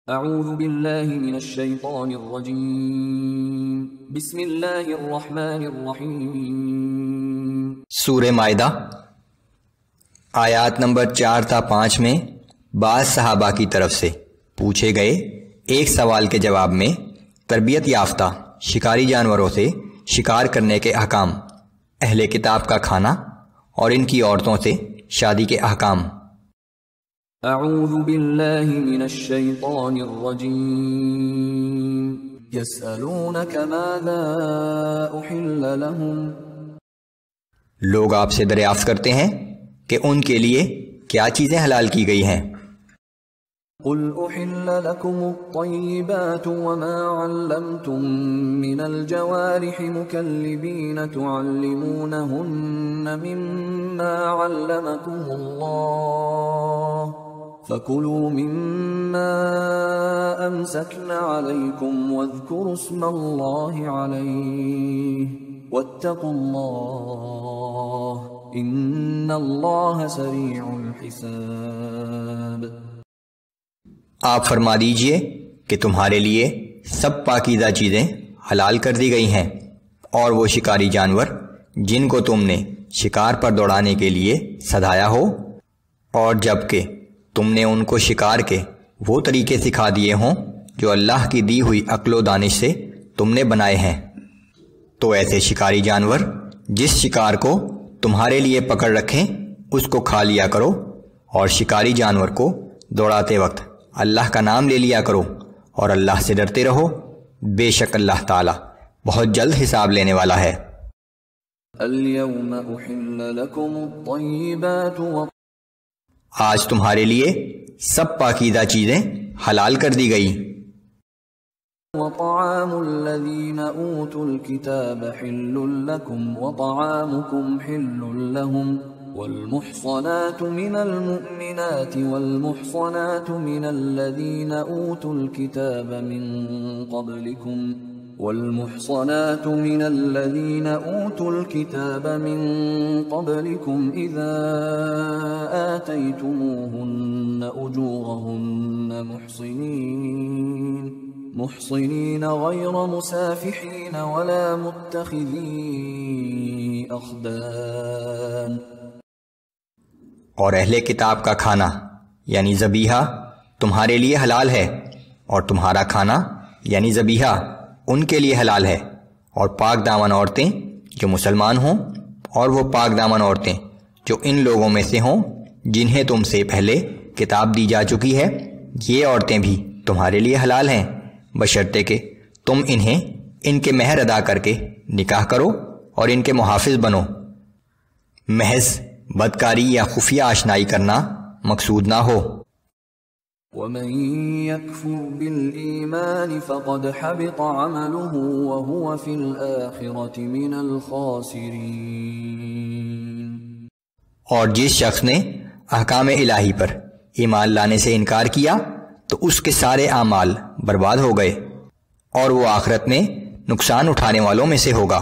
اعوذ باللہ من الشیطان الرجیم بسم اللہ الرحمن الرحیم۔ سورہ مائدہ آیات نمبر 4 تا 5 میں بعض صحابہ کی طرف سے پوچھے گئے ایک سوال کے جواب میں تربیت یافتہ شکاری جانوروں سے شکار کرنے کے احکام، اہل کتاب کا کھانا اور ان کی عورتوں سے شادی کے احکام۔ اعوذ باللہ من الشیطان الرجیم یسألونک ماذا احل لهم، لوگ آپ سے دریافت کرتے ہیں کہ ان کے لیے کیا چیزیں حلال کی گئی ہیں۔ قل احل لكم الطیبات وما علمتم من الجوارح مکلبین تعلمونہن مما علمکم اللہ فَكُلُوا مِمَّا أَمْسَكْنَ عَلَيْكُمْ وَاذْكُرُوا اسْمَ اللَّهِ عَلَيْهِ وَاتَّقُوا اللَّهَ إِنَّ اللَّهَ سَرِيعُ الْحِسَابِ۔ آپ فرما دیجئے کہ تمہارے لیے سب پاکیزہ چیزیں حلال کر دی گئی ہیں، اور وہ شکاری جانور جن کو تم نے شکار پر دوڑانے کے لیے سدھایا ہو، اور جبکہ تم نے ان کو شکار کے وہ طریقے سکھا دیے ہوں جو اللہ کی دی ہوئی عقل و دانش سے تم نے بنائے ہیں، تو ایسے شکاری جانور جس شکار کو تمہارے لیے پکڑ رکھیں اس کو کھا لیا کرو، اور شکاری جانور کو دوڑاتے وقت اللہ کا نام لے لیا کرو، اور اللہ سے ڈرتے رہو، بے شک اللہ تعالی بہت جلد حساب لینے والا ہے۔ اليوم احل لكم الطیبات آج تمہارے لیے سب پاکیزہ چیزیں حلال کر دی گئی۔ وطعام الذین اوتوا الکتاب حل لکم وطعامکم حل لهم والمحصنات من المؤمنات والمحصنات من الذین اوتوا الكتاب من قبلکم والمحصنات من الذين أوتوا الكتاب من قبلكم إذا آتيتموهن أجورهن محصنين غير مسافحين ولا متخذي أخدان۔ اور اہل کتاب کا کھانا یعنی ذبیحہ تمہارے لیے حلال ہے، اور تمہارا کھانا یعنی ذبیحہ ان کے لیے حلال ہے، اور پاک دامن عورتیں جو مسلمان ہوں، اور وہ پاک دامن عورتیں جو ان لوگوں میں سے ہوں جنہیں تم سے پہلے کتاب دی جا چکی ہے، یہ عورتیں بھی تمہارے لیے حلال ہیں، بشرطے کہ تم انہیں ان کے مہر ادا کر کے نکاح کرو اور ان کے محافظ بنو۔ محض بدکاری یا خفیہ آشنائی کرنا مقصود نہ ہو۔ وَمَن يَكْفُرْ بِالْإِيمَانِ فَقَدْ حَبِطَ عَمَلُهُ وَهُوَ فِي الْآخِرَةِ مِنَ الْخَاسِرِينَ۔ اور جس شخص نے احکام الہی پر ایمان لانے سے انکار کیا تو اس کے سارے اعمال برباد ہو گئے، اور وہ آخرت میں نقصان اٹھانے والوں میں سے ہوگا۔